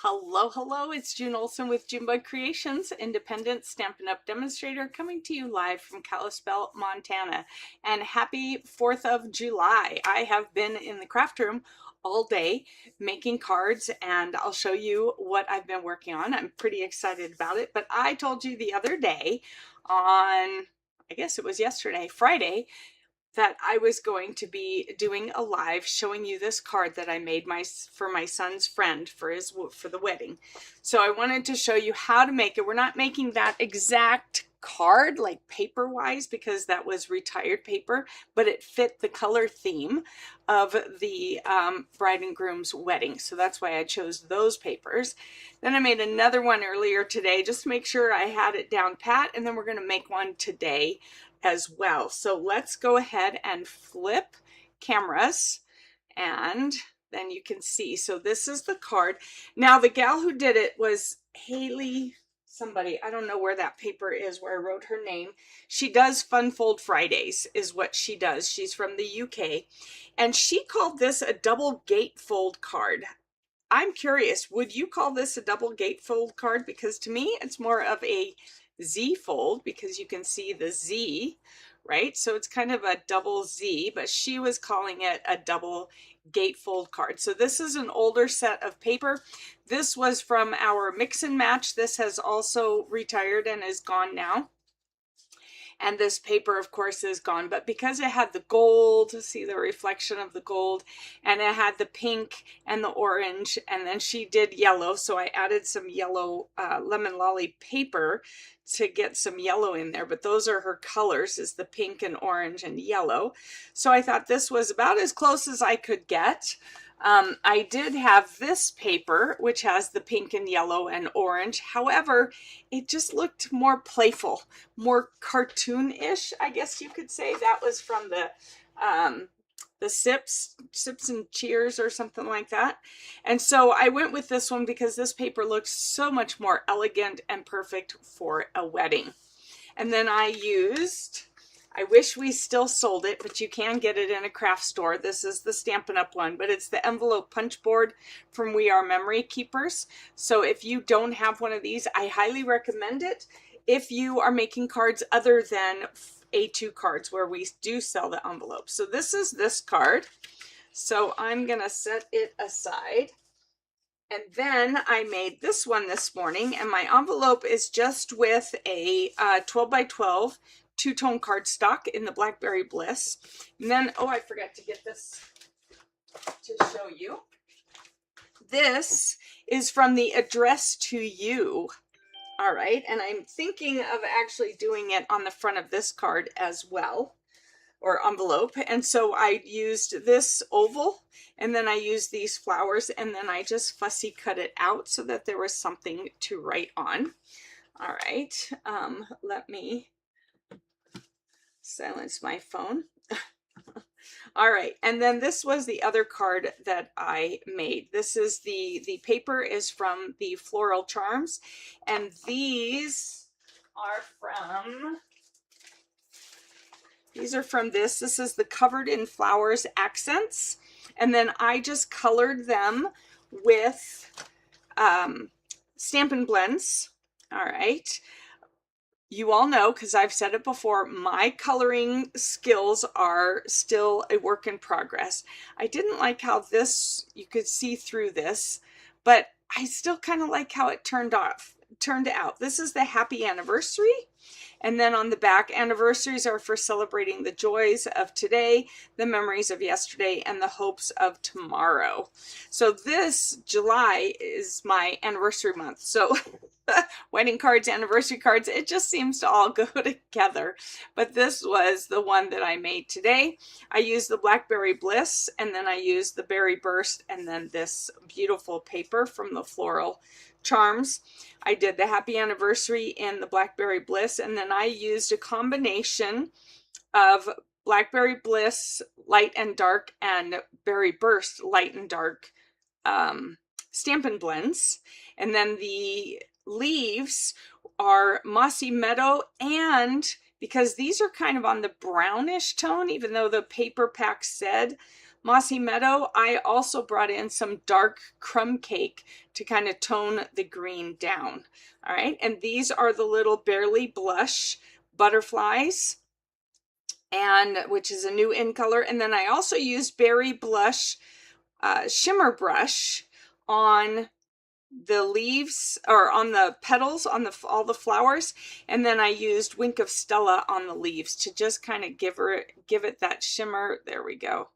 Hello, hello, it's June Olson with Junebug Creations, independent Stampin' Up! Demonstrator, coming to you live from Kalispell, Montana. And happy 4th of July. I have been in the craft room all day making cards, and I'll show you what I've been working on. I'm pretty excited about it, but I told you the other day on, I guess it was yesterday, Friday, that I was going to be doing a live showing you this card that I made for my son's friend for the wedding. So I wanted to show you how to make it. We're not making that exact card like paper wise because that was retired paper, but it fit the color theme of the bride and groom's wedding. So that's why I chose those papers. Then I made another one earlier today just to make sure I had it down pat, and then we're going to make one today as well. So let's go ahead and flip cameras and then you can see. So this is the card. Now the gal who did it was Haley somebody. I don't know where that paper is where I wrote her name. She does Fun Fold Fridays is what she does. She's from the UK and she called this a double gatefold card. I'm curious, would you call this a double gatefold card? Because to me it's more of a Z fold because you can see the Z, right? So it's kind of a double Z, but she was calling it a double gatefold card. So this is an older set of paper. This was from our mix and match. This has also retired and is gone now. And this paper, of course, is gone. But because it had the gold, see the reflection of the gold, and it had the pink and the orange, and then she did yellow. So I added some yellow lemon lolly paper to get some yellow in there. But those are her colors, is the pink and orange and yellow. So I thought this was about as close as I could get. I did have this paper, which has the pink and yellow and orange. However, it just looked more playful, more cartoon-ish, I guess you could say. That was from the Sips and Cheers or something like that. And so I went with this one because this paper looks so much more elegant and perfect for a wedding. And then I used, I wish we still sold it, but you can get it in a craft store. This is the Stampin' Up! One, but it's the envelope punch board from We Are Memory Keepers. So if you don't have one of these, I highly recommend it if you are making cards other than A2 cards where we do sell the envelopes. So this is this card. So I'm going to set it aside. And then I made this one this morning, and my envelope is just with a 12 by 12 two-tone cardstock in the Blackberry Bliss. And then, oh, I forgot to get this to show you. This is from the Address to You. All right, and I'm thinking of actually doing it on the front of this card as well, or envelope. And so I used this oval, and then I used these flowers, and then I just fussy cut it out so that there was something to write on. All right, let me silence my phone. All right, and then this was the other card that I made. This is the paper is from the Floral Charms, and these are from this. This is the Covered in Flowers accents, and then I just colored them with Stampin' Blends. All right. You all know, because I've said it before, my coloring skills are still a work in progress. I didn't like how this, you could see through this, but I still kind of like how it turned out. This is the Happy Anniversary. And then on the back, anniversaries are for celebrating the joys of today, the memories of yesterday, and the hopes of tomorrow. So this July is my anniversary month. So wedding cards, anniversary cards, it just seems to all go together. But this was the one that I made today. I used the Blackberry Bliss, and then I used the Berry Burst, and then this beautiful paper from the Floral Charms. I did the Happy Anniversary in the Blackberry Bliss, and then I used a combination of Blackberry Bliss Light and Dark and Berry Burst Light and Dark Stampin' Blends. And then the leaves are Mossy Meadow, and because these are kind of on the brownish tone, even though the paper pack said Mossy Meadow, I also brought in some dark crumb cake to kind of tone the green down. All right, and these are the little Barely Blush butterflies, and which is a new in color. And then I also used Berry Blush shimmer brush on the leaves, or on the petals, on all the flowers, and then I used Wink of Stella on the leaves to just kind of give it that shimmer. There we go.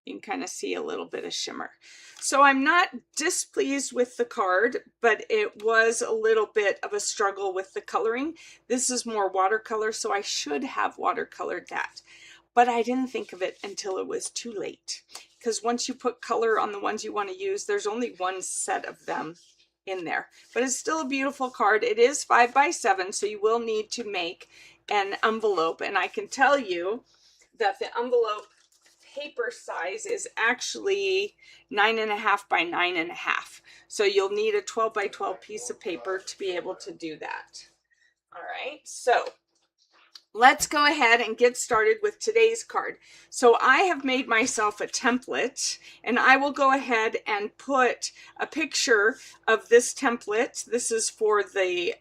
You can kind of see a little bit of shimmer. So I'm not displeased with the card, but it was a little bit of a struggle with the coloring. This is more watercolor, so I should have watercolored that. But I didn't think of it until it was too late. Because once you put color on the ones you want to use, there's only one set of them in there. But it's still a beautiful card. It is 5 by 7, so you will need to make an envelope. And I can tell you that the envelope paper size is actually 9.5 by 9.5. So you'll need a 12 by 12 piece of paper to be able to do that. All right, so let's go ahead and get started with today's card. So I have made myself a template, and I will go ahead and put a picture of this template. This is for the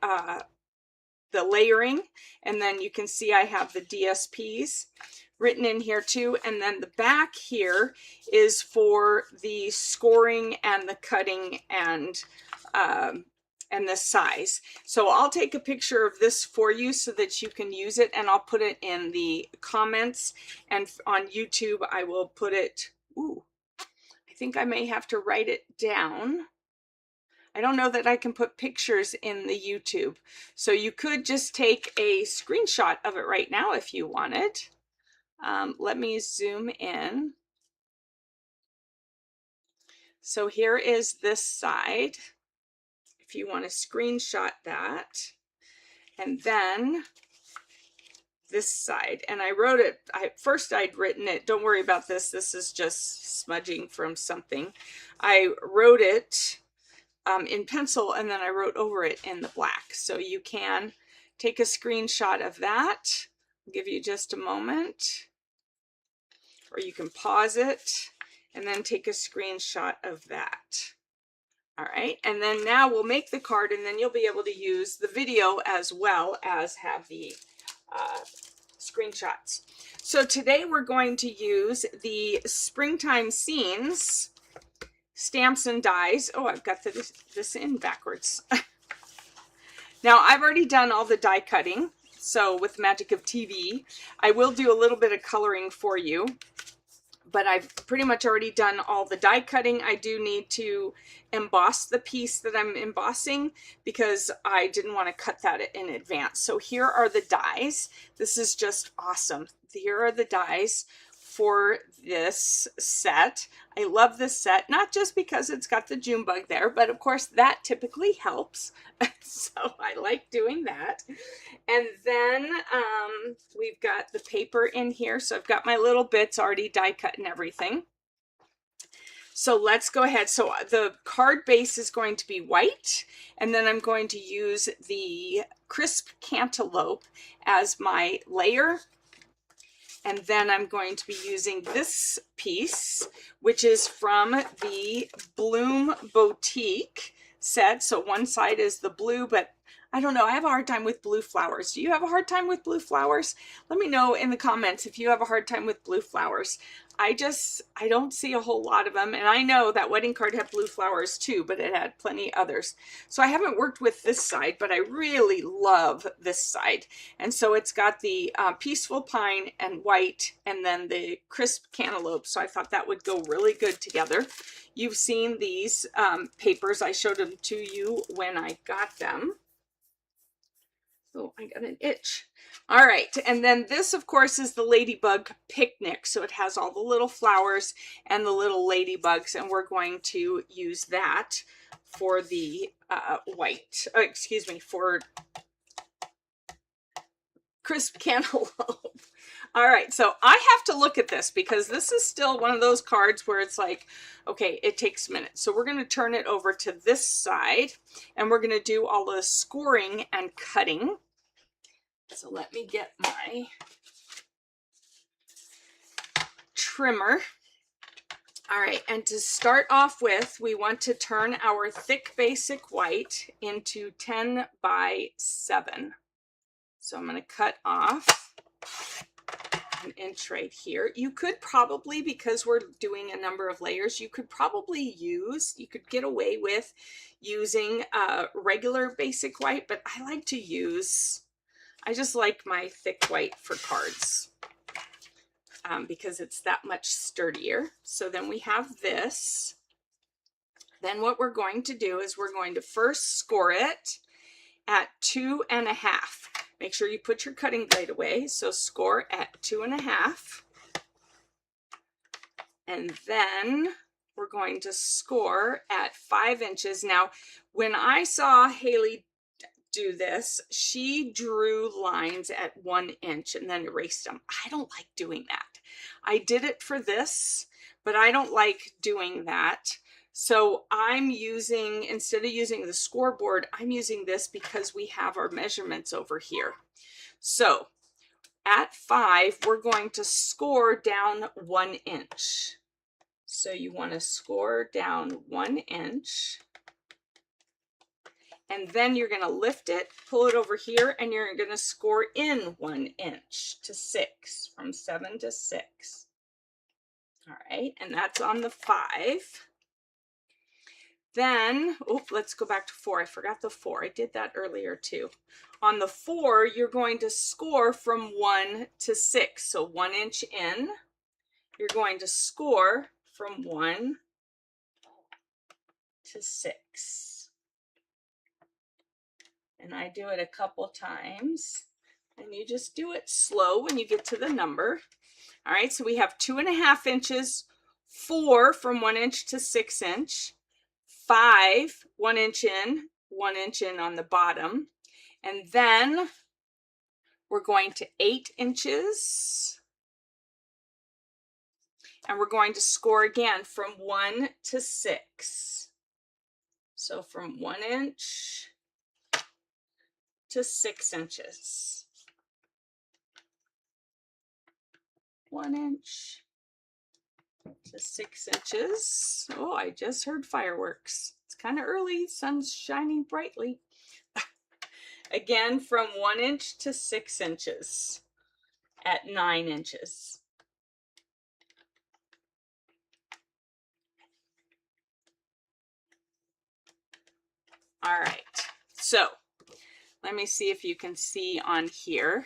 layering, and then you can see I have the DSPs written in here too, and then the back here is for the scoring and the cutting and the size. So I'll take a picture of this for you so that you can use it, and I'll put it in the comments, and on YouTube I will put it, I think I may have to write it down. I don't know that I can put pictures in the YouTube. So you could just take a screenshot of it right now if you wanted. Let me zoom in. So here is this side, if you want to screenshot that, and then this side. And I wrote it, first I'd written it, don't worry about this, this is just smudging from something. I wrote it in pencil, and then I wrote over it in the black. So you can take a screenshot of that. I'll give you just a moment. Or you can pause it and then take a screenshot of that. All right, and then now we'll make the card, and then you'll be able to use the video as well as have the screenshots. So today we're going to use the Springtime Scenes stamps and dies. Oh, I've got this in backwards. Now I've already done all the die cutting. So with Magic of TV, I will do a little bit of coloring for you, but I've pretty much already done all the die cutting. I do need to emboss the piece that I'm embossing because I didn't want to cut that in advance. So here are the dies. This is just awesome. Here are the dies for this set. I love this set, not just because it's got the June bug there, but of course that typically helps. So I like doing that. And then we've got the paper in here. So I've got my little bits already die cut and everything. So let's go ahead. So the card base is going to be white, and then I'm going to use the crisp cantaloupe as my layer. And then I'm going to be using this piece, which is from the Bloom Boutique set. So one side is the blue, but I don't know, I have a hard time with blue flowers. Do you have a hard time with blue flowers? Let me know in the comments if you have a hard time with blue flowers. I don't see a whole lot of them. And I know that wedding card had blue flowers too, but it had plenty others. So I haven't worked with this side, but I really love this side. And so it's got the peaceful pine and white, and then the crisp cantaloupe. So I thought that would go really good together. You've seen these papers. I showed them to you when I got them. Oh, I got an itch. All right, and then this, of course, is the Ladybug Picnic. So it has all the little flowers and the little ladybugs, and we're going to use that for the for crisp cantaloupe. All right, so I have to look at this because this is still one of those cards where it's like, okay, it takes minutes. So we're going to turn it over to this side, and we're going to do all the scoring and cutting. So let me get my trimmer. All right, and to start off with, we want to turn our thick basic white into 10 by 7. So I'm going to cut off an inch right here. You could probably, because we're doing a number of layers, you could get away with using regular basic white, but I just like my thick white for cards. Because it's that much sturdier. So then we have this. Then what we're going to do is we're going to first score it at 2.5. Make sure you put your cutting blade away. So score at 2.5. And then we're going to score at 5 inches. Now, when I saw Haley do this, she drew lines at 1 inch and then erased them. I don't like doing that. I did it for this, but I don't like doing that. So I'm using, instead of using the scoreboard, I'm using this because we have our measurements over here. So at 5, we're going to score down 1 inch. So you want to score down 1 inch. And then you're going to lift it, pull it over here, and you're going to score in 1 inch to 6, from 7 to 6. All right, and that's on the 5. Then, let's go back to 4. I forgot the 4. I did that earlier too. On the 4, you're going to score from 1 to 6. So 1 inch in, you're going to score from 1 to 6. And I do it a couple times, and you just do it slow when you get to the number. All right, so we have 2.5 inches, 4 from 1 inch to 6 inch, 5, 1 inch in, 1 inch in on the bottom, and then we're going to 8 inches, and we're going to score again from 1 to 6. So from 1 inch to 6 inches. 1 inch to 6 inches. Oh, I just heard fireworks. It's kind of early. Sun's shining brightly. Again, from 1 inch to 6 inches at 9 inches. All right. So let me see if you can see on here.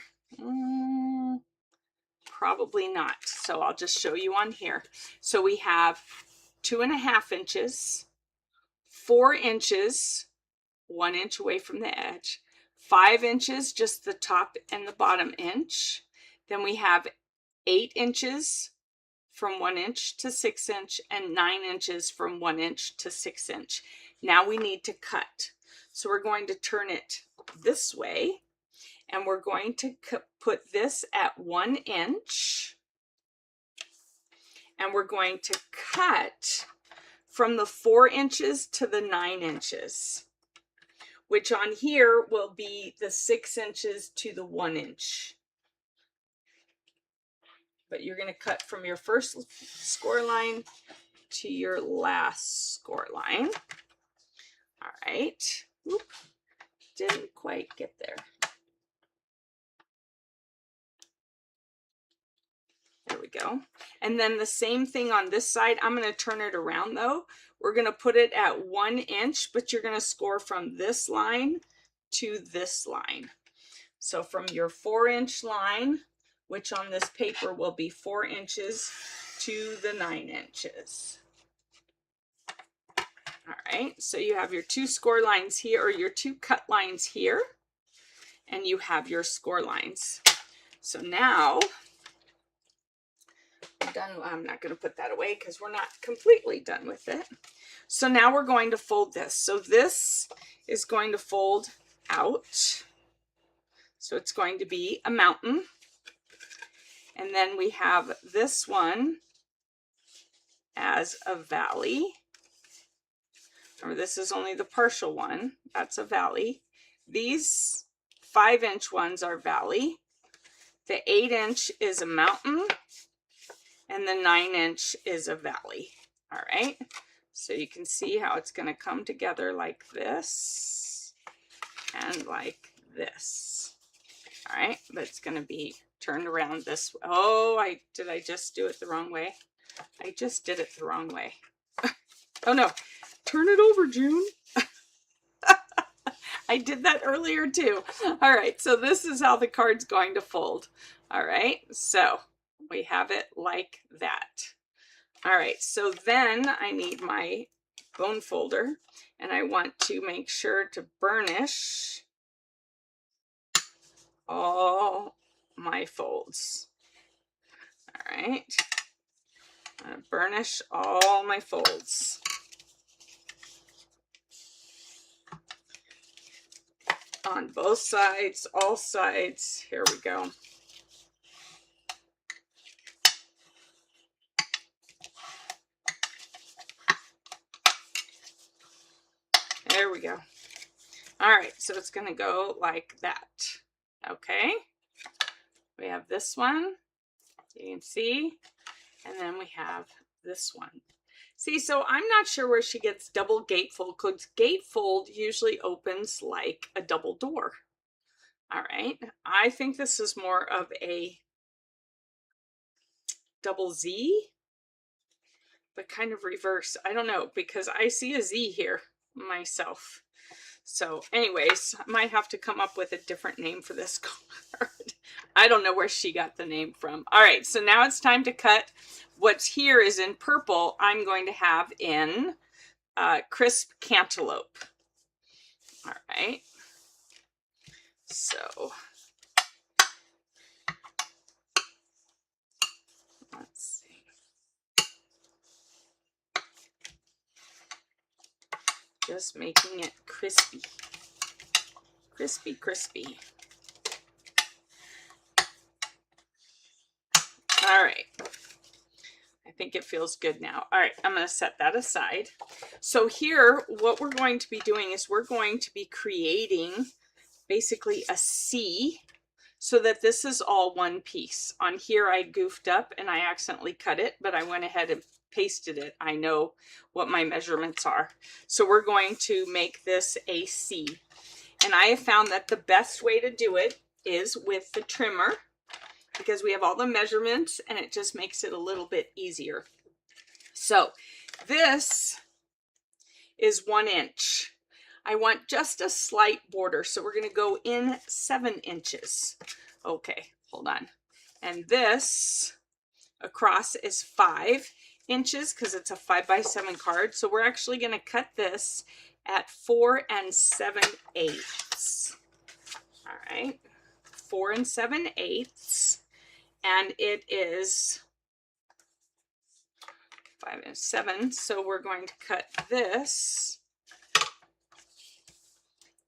Probably not. So I'll just show you on here. So we have 2.5 inches, 4 inches, 1 inch away from the edge, 5 inches, just the top and the bottom inch. Then we have 8 inches from 1 inch to 6 inch and 9 inches from 1 inch to 6 inch. Now we need to cut. So we're going to turn it this way, and we're going to put this at 1 inch, and we're going to cut from the 4 inches to the 9 inches, which on here will be the 6 inches to the 1 inch. But you're going to cut from your first score line to your last score line. All right. Oop, didn't quite get there. There we go. And then the same thing on this side. I'm going to turn it around though. We're going to put it at 1 inch, but you're going to score from this line to this line. So from your 4 inch line, which on this paper will be 4 inches, to the 9 inches. All right, so you have your 2 score lines here, or your 2 cut lines here, and you have your score lines. So now we're done. I'm not going to put that away because we're not completely done with it. So now we're going to fold this. So this is going to fold out. So it's going to be a mountain. And then we have this one as a valley. Remember, this is only the partial one. That's a valley. These 5 inch ones are valley. The 8 inch is a mountain. And the 9 inch is a valley. All right, so you can see how it's going to come together like this and like this. All right, but it's going to be turned around this way. Oh, did I just do it the wrong way? I just did it the wrong way. Oh no, turn it over, June. I did that earlier too. All right, so this is how the card's going to fold. All right, so we have it like that. All right, so then I need my bone folder, and I want to make sure to burnish all my folds. All right, I'm gonna burnish all my folds. On both sides, all sides. Here we go. There we go. All right, so it's going to go like that. Okay, we have this one, you can see, and then we have this one. See, so I'm not sure where she gets double gatefold, because gatefold usually opens like a double door. All right, I think this is more of a double Z, but kind of reverse. I don't know, because I see a Z here myself. So anyways, I might have to come up with a different name for this card. I don't know where she got the name from. All right, so now it's time to cut. What's here is in purple. I'm going to have in crisp cantaloupe. All right, so let's see. Just making it crispy. Crispy, crispy. All right. I think it feels good now. All right, I'm going to set that aside. So here, what we're going to be doing is we're going to be creating basically a C so that this is all one piece. On here, I goofed up and I accidentally cut it, but I went ahead and pasted it. I know what my measurements are. So we're going to make this a C. And I have found that the best way to do it is with the trimmer, because we have all the measurements and it just makes it a little bit easier. So this is 1 inch. I want just a slight border, so we're going to go in 7 inches. Okay, hold on. And this across is 5 inches because it's a 5x7 card. So we're actually going to cut this at 4 7/8. All right, 4 7/8, and it is 5 7. So we're going to cut this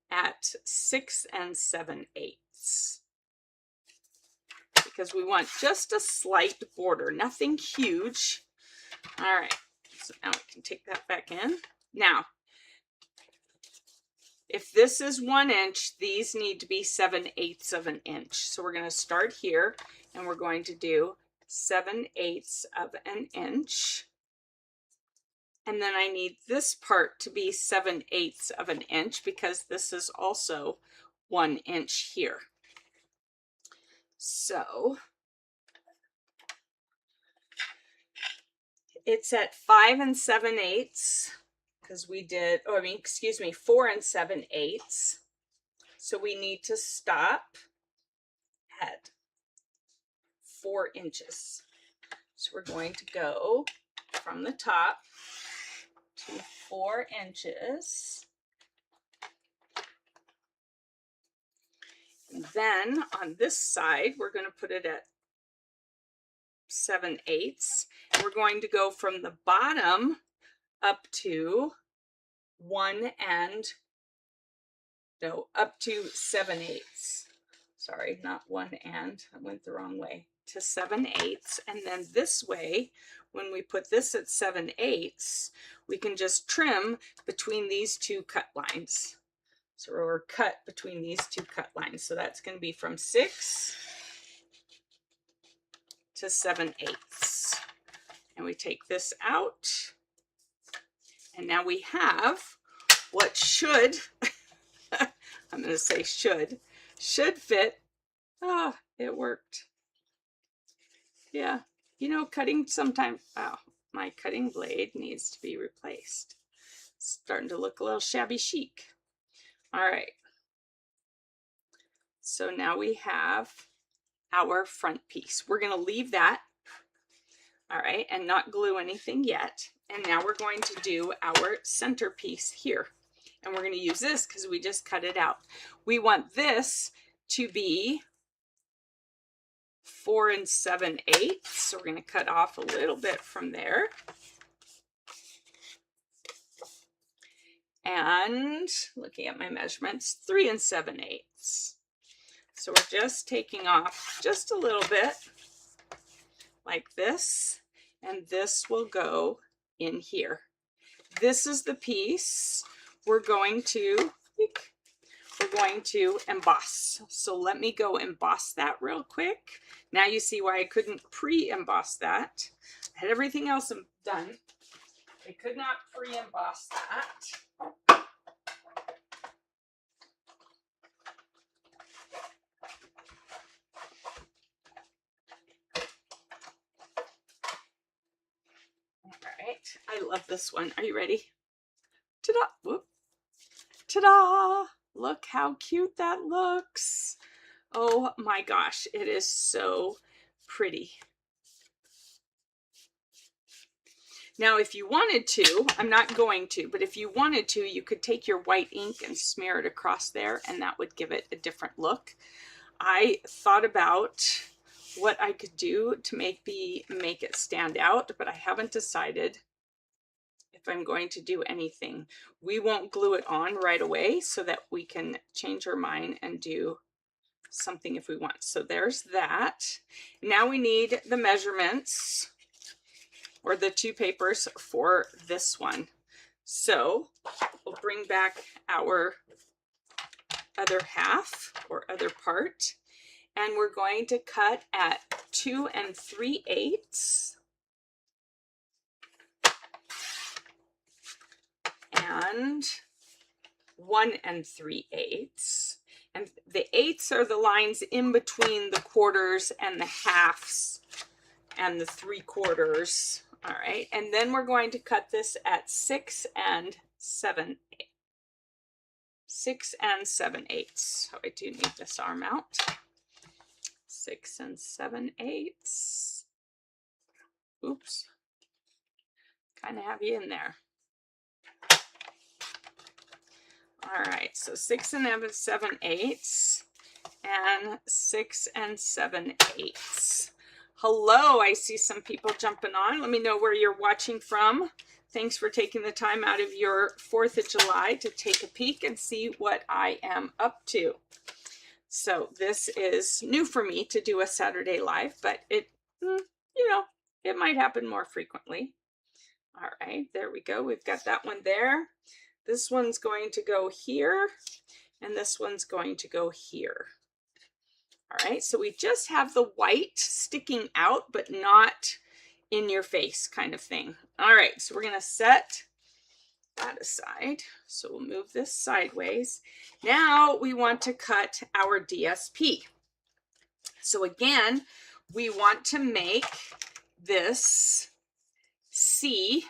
at 6 7/8 because we want just a slight border, nothing huge. All right, so now we can take that back in. Now, if this is 1 inch, these need to be 7/8 of an inch. So we're going to start here and we're going to do 7/8 of an inch. And then I need this part to be 7/8 of an inch because this is also 1 inch here. So it's at 5 7/8 because we did, oh, I mean, excuse me, 4 7/8. So we need to stop at 4 inches. So we're going to go from the top to 4 inches. And then on this side, we're going to put it at 7/8. We're going to go from the bottom up to up to 7/8. Sorry, not 1 and, I went the wrong way, to 7/8. And then this way, when we put this at 7/8, we can just trim between these two cut lines. So we're cut between these two cut lines. So that's going to be from 6 to 7/8. And we take this out And now we have what should, I'm going to say should fit. Ah, it worked. Yeah. You know, cutting sometimes, oh, my cutting blade needs to be replaced. It's starting to look a little shabby chic. All right. So now we have our front piece. We're going to leave that, all right, and not glue anything yet. And now we're going to do our center piece here. And we're going to use this because we just cut it out. We want this to be 4 7/8. So we're going to cut off a little bit from there. And looking at my measurements, 3 7/8. So we're just taking off just a little bit like this, and this will go in here. This is the piece we're going to emboss. So let me go emboss that real quick. Now you see why I couldn't pre-emboss that. I had everything else done. I could not pre-emboss that. All right, I love this one. Are you ready? Ta-da! Whoop. Ta-da! Look how cute that looks. Oh my gosh, it is so pretty. Now, if you wanted to, I'm not going to, but if you wanted to, you could take your white ink and smear it across there, and that would give it a different look. I thought about what I could do to make it stand out, but I haven't decided if I'm going to do anything. We won't glue it on right away so that we can change our mind and do something if we want. So there's that. Now we need the measurements, or the 2 papers for this one. So we'll bring back our other half or other part, and we're going to cut at 2 3/8 and 1 3/8. And the 8ths are the lines in between the quarters and the halves and the 3/4. All right, and then we're going to cut this at 6 7/8. 6 7/8. So I do need this arm out. 6 7/8. Oops, kind of have you in there. All right, so 6 7/8 and 6 7/8. Hello, I see some people jumping on. Let me know where you're watching from. Thanks for taking the time out of your 4th of July to take a peek and see what I am up to. So this is new for me to do a Saturday live, but it, you know, it might happen more frequently. All right, there we go. We've got that one there. This one's going to go here, and this one's going to go here. All right, so we just have the white sticking out, but not in your face kind of thing. All right, so we're going to set that aside. So we'll move this sideways. Now we want to cut our DSP. So again, we want to make this C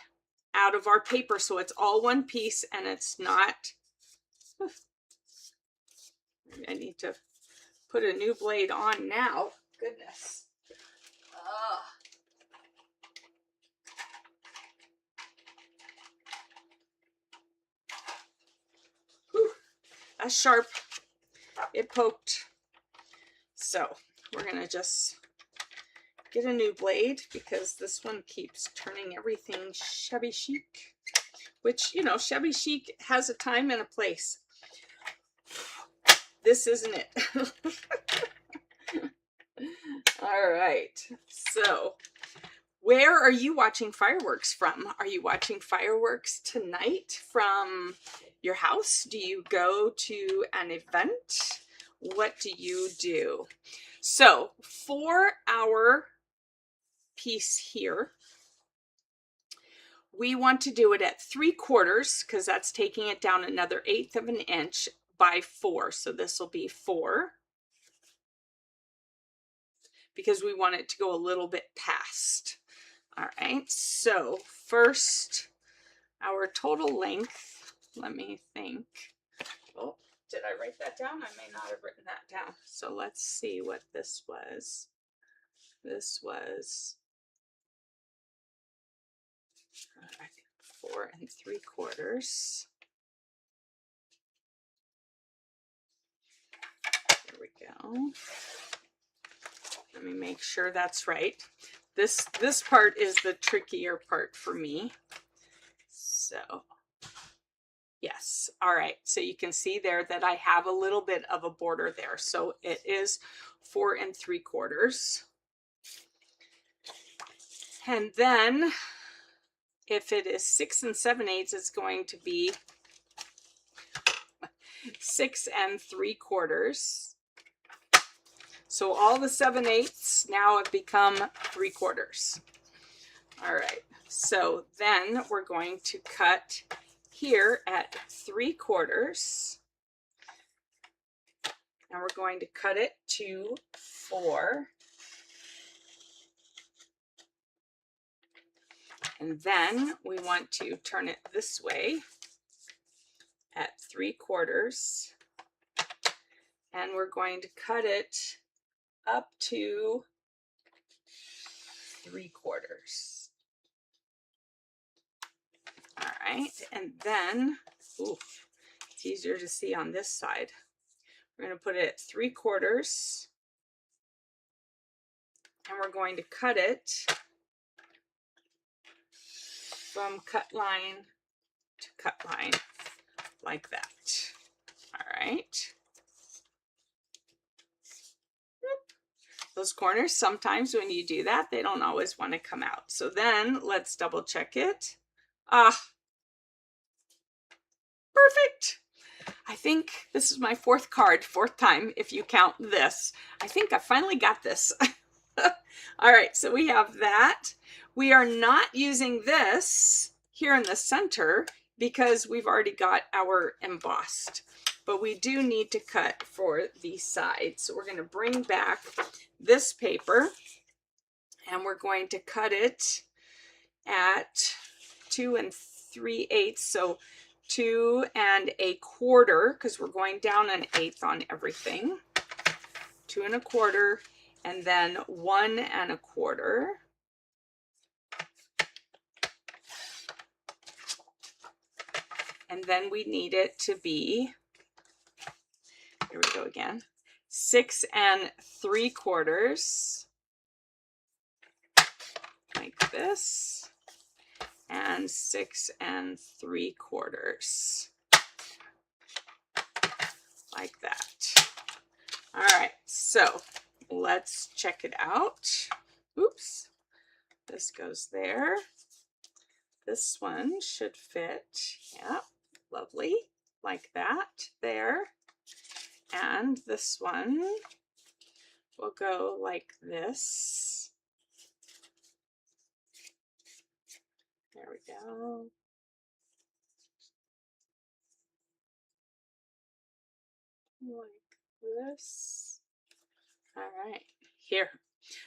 out of our paper, so it's all one piece and it's not, I need to put a new blade on now. Goodness. That's sharp. It poked. So we're gonna just get a new blade because this one keeps turning everything shabby chic, which, you know, shabby chic has a time and a place. This isn't it. All right, so where are you watching fireworks from? Are you watching fireworks tonight from your house? Do you go to an event? What do you do? So for our piece here, we want to do it at 3/4 because that's taking it down another 1/8 of an inch by 4. So this will be 4 because we want it to go a little bit past. All right, so first, our total length, let me think. Oh, did I write that down? I may not have written that down. So let's see what this was. This was 4 3/4. There we go. Let me make sure that's right. This part is the trickier part for me. So yes, all right. So you can see there that I have a little bit of a border there. So it is 4 3/4. And then if it is 6 7/8, it's going to be 6 3/4. So all the 7/8 now have become 3/4. All right, so then we're going to cut here at 3/4. And we're going to cut it to 4. And then we want to turn it this way at 3/4. And we're going to cut it up to 3/4. All right, and then, ooh, it's easier to see on this side. We're going to put it at 3/4, and we're going to cut it from cut line to cut line like that. All right. Those corners, sometimes when you do that, they don't always want to come out. So then let's double check it. Ah, perfect. I think this is my 4th card, 4th time if you count this. I think I finally got this. All right, so we have that. We are not using this here in the center because we've already got our embossed, but we do need to cut for the sides. So we're going to bring back this paper and we're going to cut it at 2 3/8. So 2 1/4, because we're going down 1/8 on everything. 2 1/4, and then 1 1/4. And then we need it to be, here we go again, 6 3/4, like this, and 6 3/4, like that. All right, so let's check it out. Oops, this goes there. This one should fit, yeah, lovely, like that there. And this one will go like this. There we go. Like this. All right, here.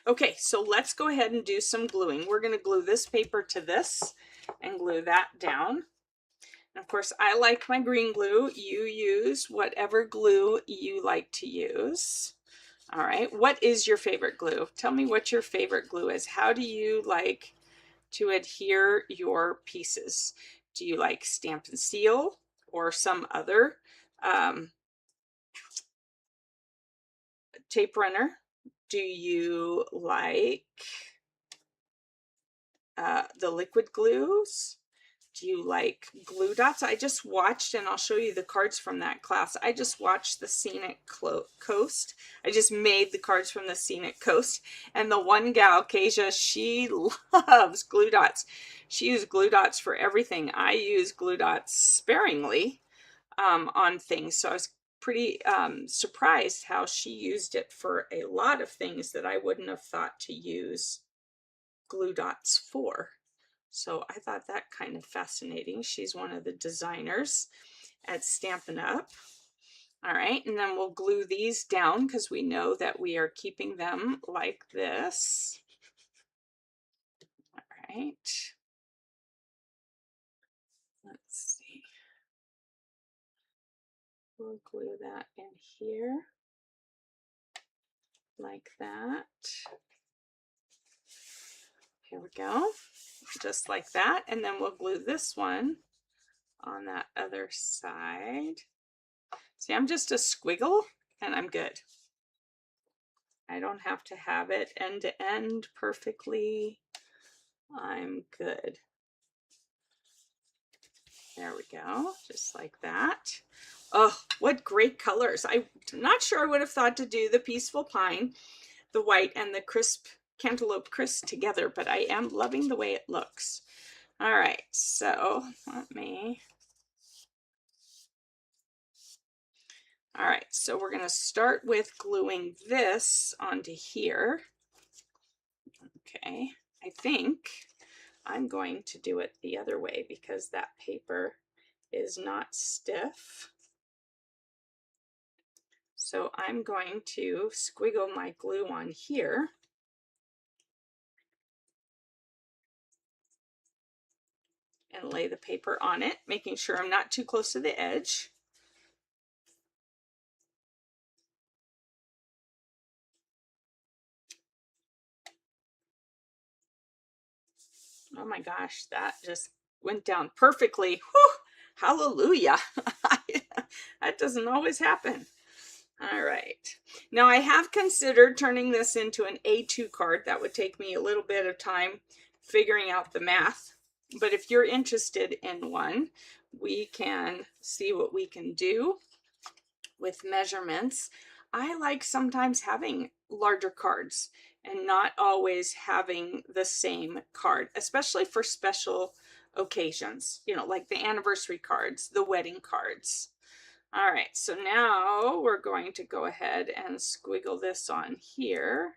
Okay, so let's go ahead and do some gluing. We're going to glue this paper to this and glue that down. And of course, I like my green glue. You use whatever glue you like to use. All right, what is your favorite glue? Tell me what your favorite glue is. How do you like to adhere your pieces? Do you like Stampin' Seal or some other tape runner? Do you like the liquid glues? Do you like glue dots? I just watched, and I'll show you the cards from that class. I just watched the Scenic Coast. I just made the cards from the Scenic Coast. And the one gal, Kasia, she loves glue dots. She used glue dots for everything. I use glue dots sparingly on things. So I was pretty surprised how she used it for a lot of things that I wouldn't have thought to use glue dots for. So I thought that kind of fascinating. She's one of the designers at Stampin' Up! All right, and then we'll glue these down because we know that we are keeping them like this. All right. Let's see. We'll glue that in here like that. Here we go, just like that. And then we'll glue this one on that other side. See, I'm just a squiggle and I'm good. I don't have to have it end to end perfectly. I'm good. There we go, just like that. Oh, what great colors. I'm not sure I would have thought to do the Peaceful Pine, the white, and the crisp Cantaloupe Crisp together, but I am loving the way it looks. All right, so let me... All right, so we're going to start with gluing this onto here. Okay, I think I'm going to do it the other way because that paper is not stiff. So I'm going to squiggle my glue on here. And lay the paper on it, making sure I'm not too close to the edge. Oh my gosh, that just went down perfectly. Whew, hallelujah. That doesn't always happen. All right. Now I have considered turning this into an A2 card. That would take me a little bit of time figuring out the math. But if you're interested in one, we can see what we can do with measurements. I like sometimes having larger cards and not always having the same card, especially for special occasions, you know, like the anniversary cards, the wedding cards. All right, so now we're going to go ahead and squiggle this on here.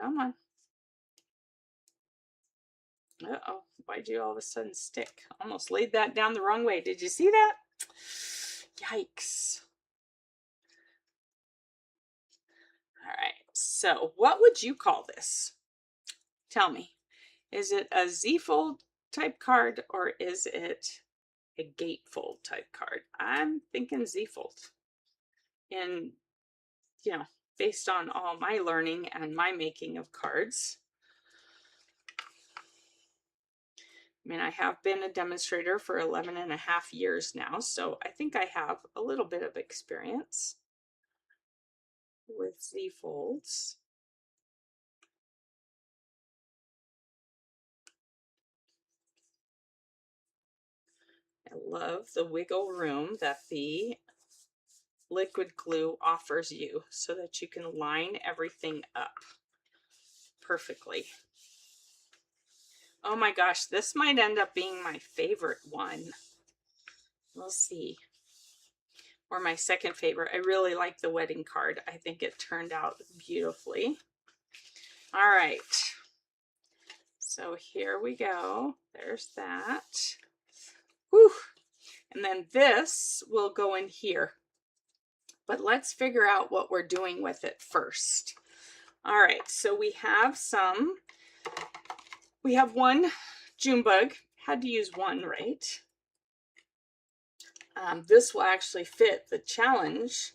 Come on. Uh-oh, why'd you all of a sudden stick? Almost laid that down the wrong way. Did you see that? Yikes. All right, so what would you call this? Tell me. Is it a Z-fold type card or is it a gatefold type card? I'm thinking Z-fold. And, you know, based on all my learning and my making of cards. I mean, I have been a demonstrator for 11.5 years now, so I think I have a little bit of experience with Z-folds. I love the wiggle room that the liquid glue offers you so that you can line everything up perfectly. Oh my gosh, this might end up being my favorite one. We'll see. Or my second favorite. I really like the wedding card. I think it turned out beautifully. All right. So here we go. There's that. Whew. And then this will go in here. But let's figure out what we're doing with it first. All right, so we have one June bug. Had to use one, right? This will actually fit the challenge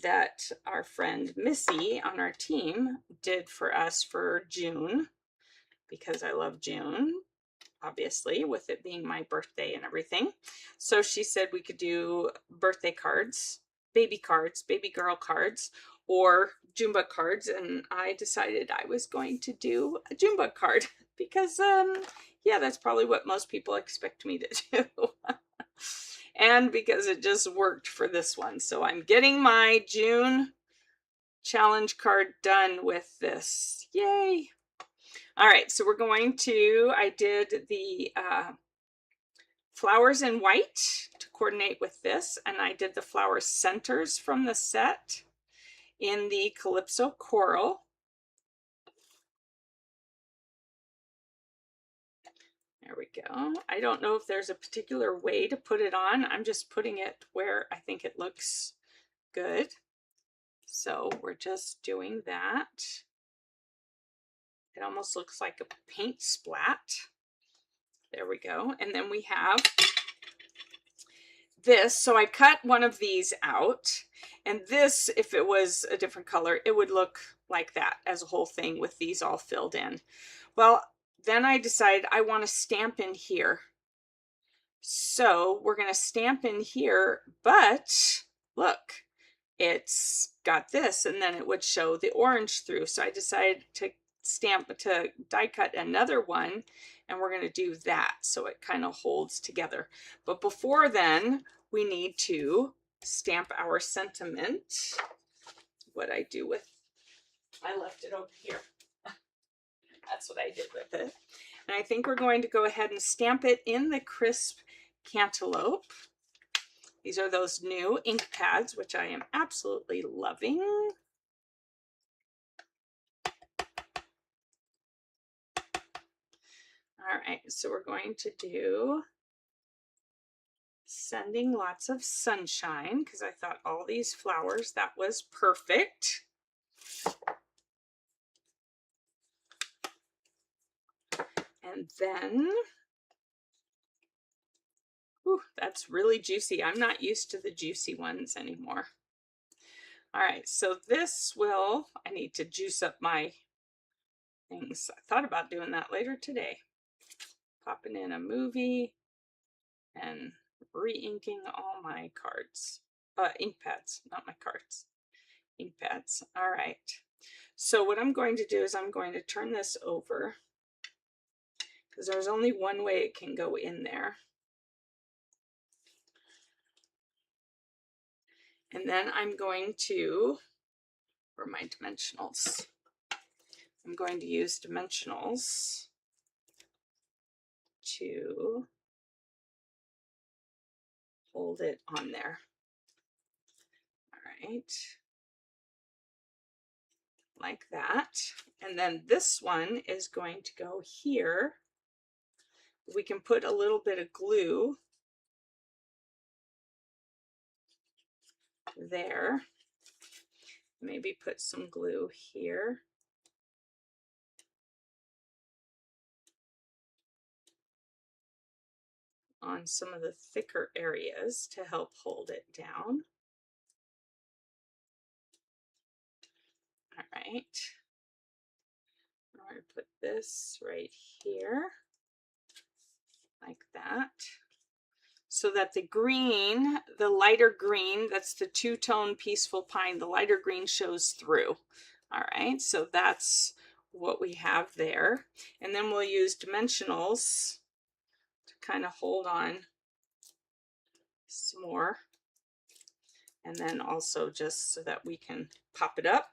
that our friend Missy on our team did for us for June, because I love June, obviously, with it being my birthday and everything. So she said we could do birthday cards, baby girl cards, or Junebug cards, and I decided I was going to do a Junebug card because, yeah, that's probably what most people expect me to do. And because it just worked for this one. So I'm getting my June challenge card done with this. Yay! All right, so we're going to, I did the flowers in white to coordinate with this, and I did the flower centers from the set in the Calypso Coral. There we go. I don't know if there's a particular way to put it on. I'm just putting it where I think it looks good. So we're just doing that. It almost looks like a paint splat. There we go. And then we have this. So I cut one of these out. And this, if it was a different color, it would look like that as a whole thing with these all filled in. Well, then I decided I want to stamp in here. So we're going to stamp in here, but look, it's got this, and then it would show the orange through. So I decided to die cut another one, and we're going to do that so it kind of holds together. But before then, we need to stamp our sentiment. What I do with, I left it over here. That's what I did with it. And I think we're going to go ahead and stamp it in the crisp cantaloupe. These are those new ink pads, which I am absolutely loving. All right, so we're going to do Sending Lots of Sunshine, because I thought all these flowers, that was perfect. And then, ooh, that's really juicy. I'm not used to the juicy ones anymore. All right, so this will, I need to juice up my things. I thought about doing that later today. Popping in a movie and re-inking all my cards. Ink pads, not my cards. Ink pads. All right. So what I'm going to do is I'm going to turn this over because there's only one way it can go in there. And then I'm going to, for my dimensionals, I'm going to use dimensionals to hold it on there. All right. Like that. And then this one is going to go here. We can put a little bit of glue there. Maybe put some glue here. On some of the thicker areas to help hold it down. All right. I'm going to put this right here, like that, so that the green, the lighter green, that's the two-tone Peaceful Pine, the lighter green shows through. All right, so that's what we have there. And then we'll use dimensionals to kind of hold on some more. And then also just so that we can pop it up.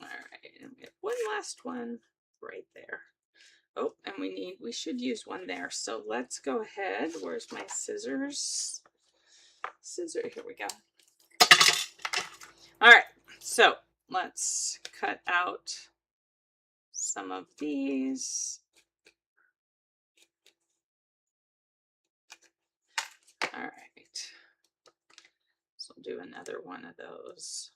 All right, and we have one last one right there. Oh, and we should use one there. So let's go ahead. Where's my scissors? Here we go. All right, so let's cut out some of these. All right, so we'll do another one of those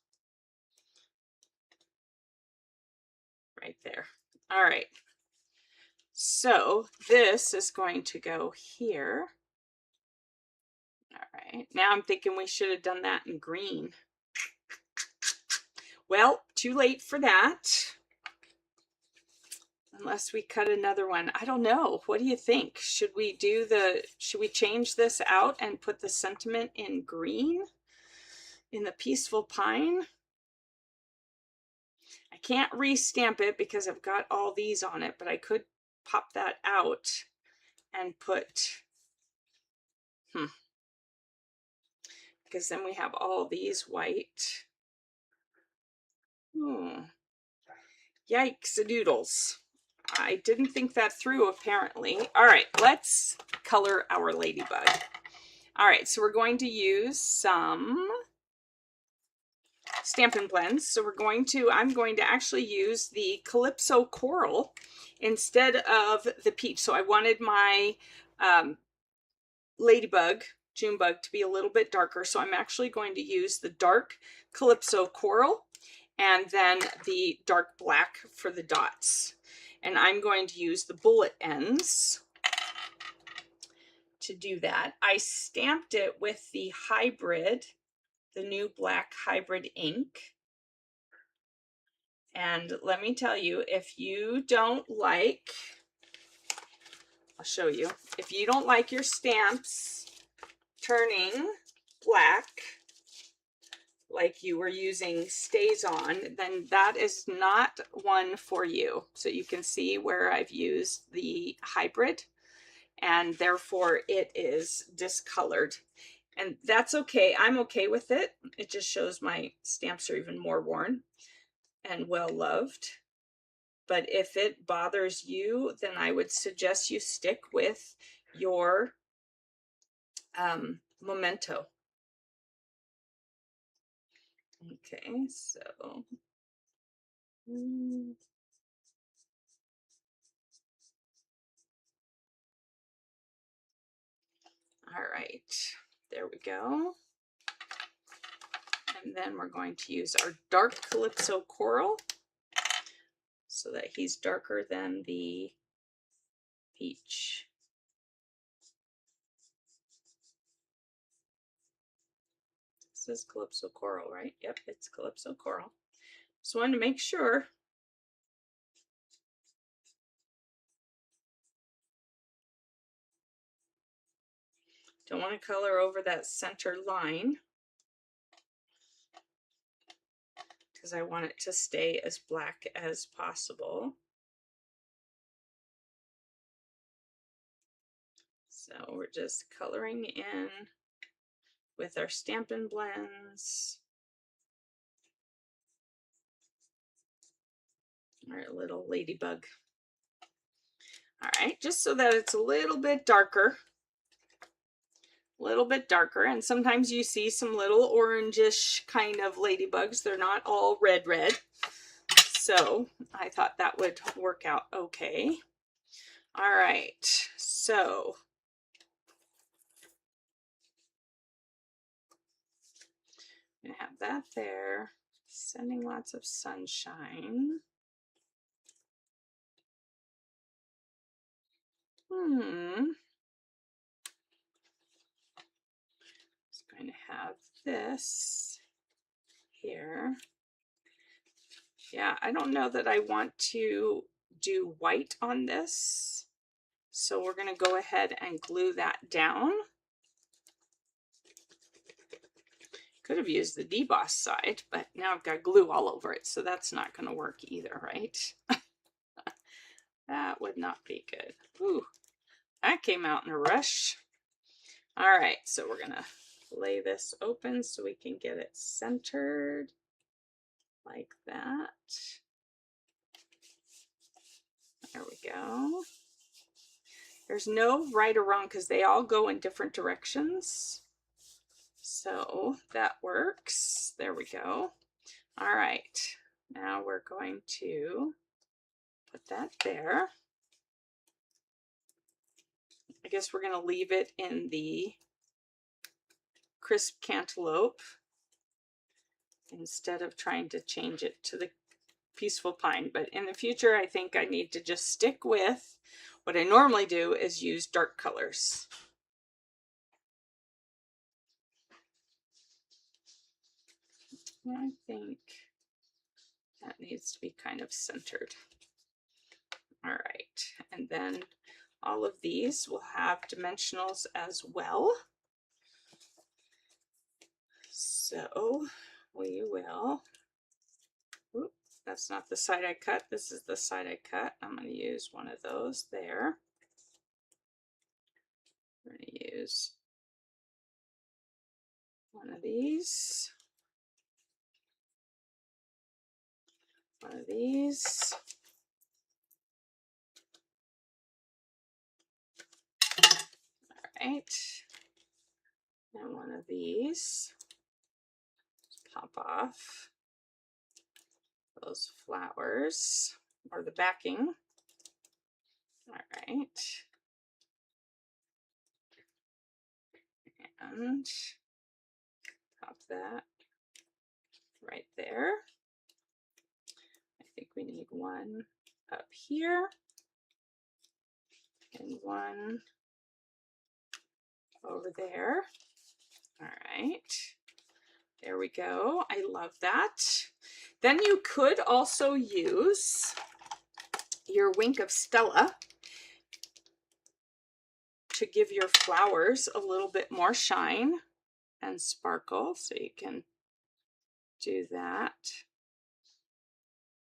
right there. All right, so this is going to go here. All right, now I'm thinking we should have done that in green. Well, too late for that. Unless we cut another one. I don't know. What do you think? Should we change this out and put the sentiment in green? In the Peaceful Pine? I can't re-stamp it because I've got all these on it, but I could pop that out and put, because then we have all these white. Yikes a doodles. I didn't think that through, apparently. All right, let's color our ladybug. All right, so we're going to use some Stampin' Blends. So I'm going to actually use the Calypso Coral instead of the peach. So I wanted my Ladybug, Junebug, to be a little bit darker. So I'm actually going to use the dark Calypso Coral and then the dark black for the dots. And I'm going to use the bullet ends to do that. I stamped it with the hybrid, the new black hybrid ink. And let me tell you, if you don't like, I'll show you, if you don't like your stamps turning black like you were using StazOn, then that is not one for you. So you can see where I've used the hybrid and therefore it is discolored. And that's okay. I'm okay with it. It just shows my stamps are even more worn and well loved. But if it bothers you, then I would suggest you stick with your Memento. Okay, so all right, there we go. And then we're going to use our dark Calypso Coral so that he's darker than the peach. This is Calypso Coral, right? Yep, it's Calypso Coral. Just wanted to make sure. Don't want to color over that center line because I want it to stay as black as possible. So we're just coloring in with our Stampin' Blends. Our little ladybug. All right, just so that it's a little bit darker. And sometimes you see some little orangish kind of ladybugs. They're not all red. So I thought that would work out okay. All right, so I'm gonna have that there, sending lots of sunshine. Just going to have this here. Yeah, I don't know that I want to do white on this. So we're going to go ahead and glue that down. Could have used the deboss side, but now I've got glue all over it, so that's not going to work either, right? That would not be good. Ooh, that came out in a rush. All right, so we're going to lay this open so we can get it centered like that. There we go. There's no right or wrong because they all go in different directions. So that works. There we go. All right. Now we're going to put that there. I guess we're going to leave it in the crisp cantaloupe instead of trying to change it to the peaceful pine. But in the future, I think I need to just stick with what I normally do is use dark colors. I think that needs to be kind of centered. All right, and then all of these will have dimensionals as well. So we will, oops, that's not the side I cut, this is the side I cut. I'm going to use one of those there. We're going to use one of these. One of these. All right. And one of these. pop off those flowers or the backing. All right. And pop that right there. I think we need one up here and one over there. All right. There we go. I love that. Then you could also use your Wink of Stella to give your flowers a little bit more shine and sparkle. So you can do that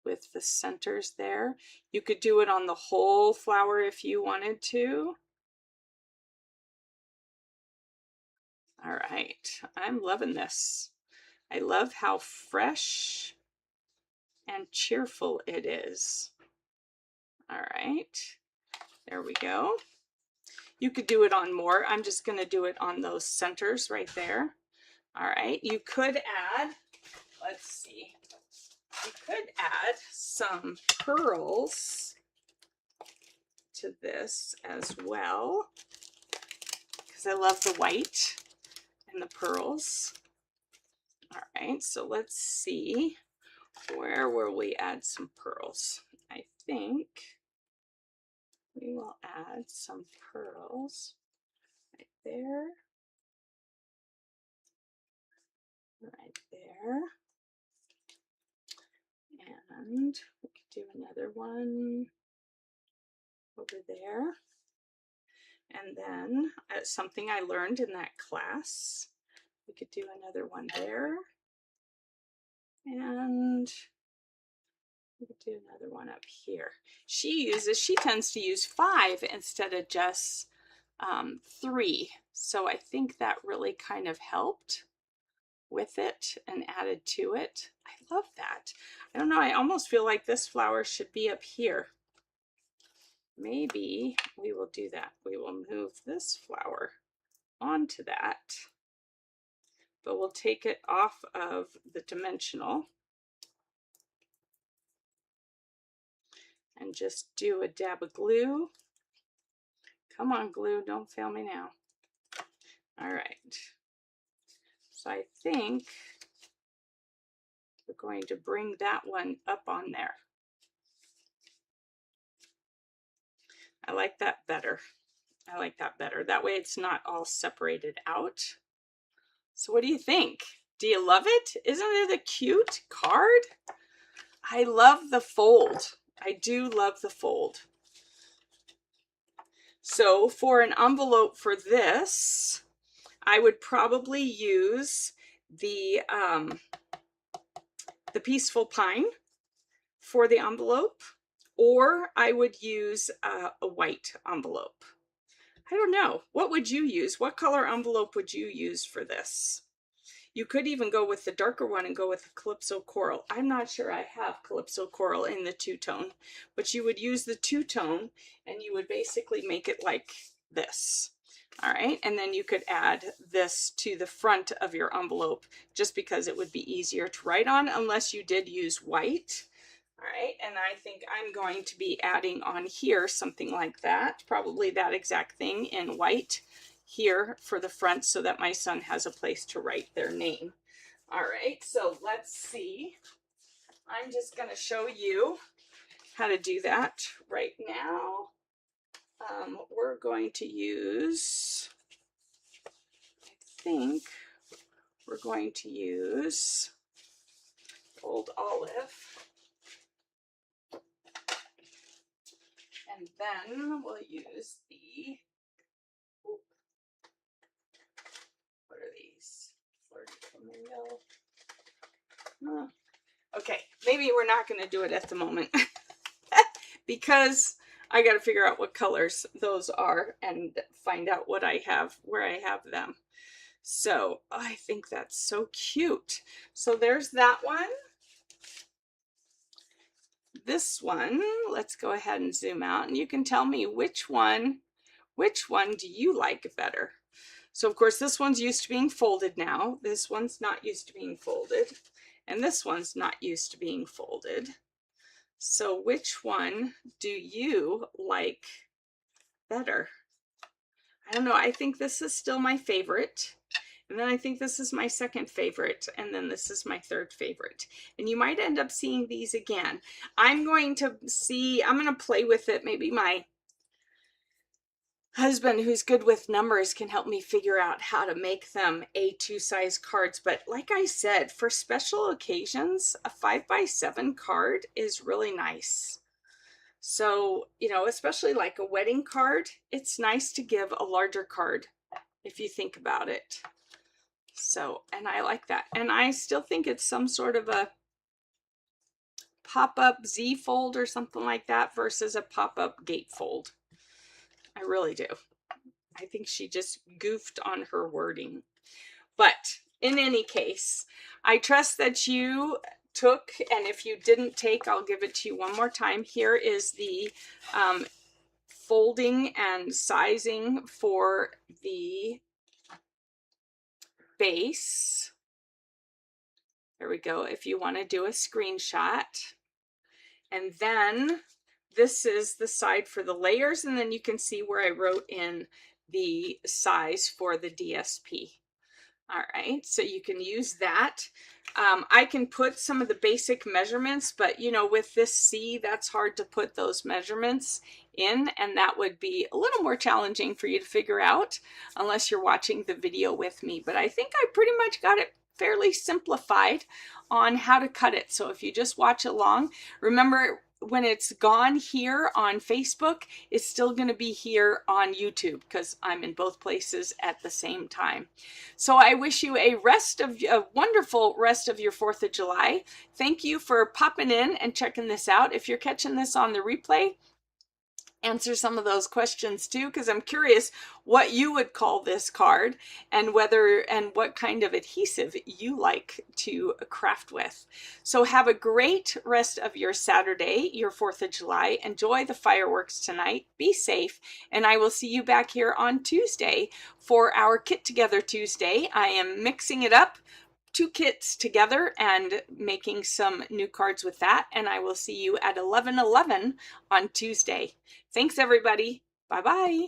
with the centers there. You could do it on the whole flower if you wanted to. All right, I'm loving this. I love how fresh and cheerful it is. All right, there we go. You could do it on more. I'm just going to do it on those centers right there. All right, you could add, let's see, you could add some pearls to this as well, because I love the white and the pearls. All right, so let's see, where will we add some pearls? I think we will add some pearls right there, right there, and we could do another one over there. And then something I learned in that class, we could do another one there, and we could do another one up here. She tends to use 5 instead of just 3. So I think that really kind of helped with it and added to it. I love that. I don't know, I almost feel like this flower should be up here. Maybe we will do that. We will move this flower onto that, but we'll take it off of the dimensional and just do a dab of glue. Come on, glue, don't fail me now. All right. So I think we're going to bring that one up on there. I like that better. I like that better. That way it's not all separated out. So what do you think? Do you love it? Isn't it a cute card? I love the fold. I do love the fold. So for an envelope for this, I would probably use the Peaceful Pine for the envelope, or I would use a white envelope. I don't know. What would you use? What color envelope would you use for this? You could even go with the darker one and go with the Calypso Coral. I'm not sure I have Calypso Coral in the two-tone, but you would use the two-tone and you would basically make it like this. All right, and then you could add this to the front of your envelope just because it would be easier to write on unless you did use white. All right, and I think I'm going to be adding on here something like that, probably that exact thing in white here for the front so that my son has a place to write their name. All right, so let's see. I'm just going to show you how to do that right now. We're going to use, I think we're going to use Old Olive. And then we'll use the, what are these? Okay, maybe we're not going to do it at the moment because I got to figure out what colors those are and find out what I have, where I have them. So I think that's so cute. So there's that one. This one, let's go ahead and zoom out and you can tell me which one do you like better? So of course this one's used to being folded now. This one's not used to being folded. And this one's not used to being folded. So which one do you like better? I don't know. I think this is still my favorite. And then I think this is my second favorite. And then this is my third favorite. And you might end up seeing these again. I'm going to play with it. Maybe my husband, who's good with numbers, can help me figure out how to make them A2 size cards. But like I said, for special occasions, a 5x7 card is really nice. So, you know, especially like a wedding card, it's nice to give a larger card if you think about it. So, and I like that. And I still think it's some sort of a pop-up Z fold or something like that versus a pop-up gatefold. I really do. I think she just goofed on her wording. But in any case, I trust that you took, and if you didn't take, I'll give it to you one more time. Here is the folding and sizing for the base. There we go, if you want to do a screenshot. And then this is the side for the layers, and then you can see where I wrote in the size for the DSP. All right, so you can use that. I can put some of the basic measurements, but you know, with this C, that's hard to put those measurements in, and that would be a little more challenging for you to figure out unless you're watching the video with me. But I think I pretty much got it fairly simplified on how to cut it. So if you just watch along, remember, when it's gone here on Facebook, it's still going to be here on YouTube because I'm in both places at the same time. So I wish you a wonderful rest of your 4th of July. Thank you for popping in and checking this out. If you're catching this on the replay, answer some of those questions too, because I'm curious what you would call this card and what kind of adhesive you like to craft with. So have a great rest of your Saturday, your 4th of July. Enjoy the fireworks tonight. Be safe, and I will see you back here on Tuesday for our Kit Together Tuesday. I am mixing it up, 2 kits together, and making some new cards with that, and I will see you at 11:11 on Tuesday. Thanks everybody. Bye bye.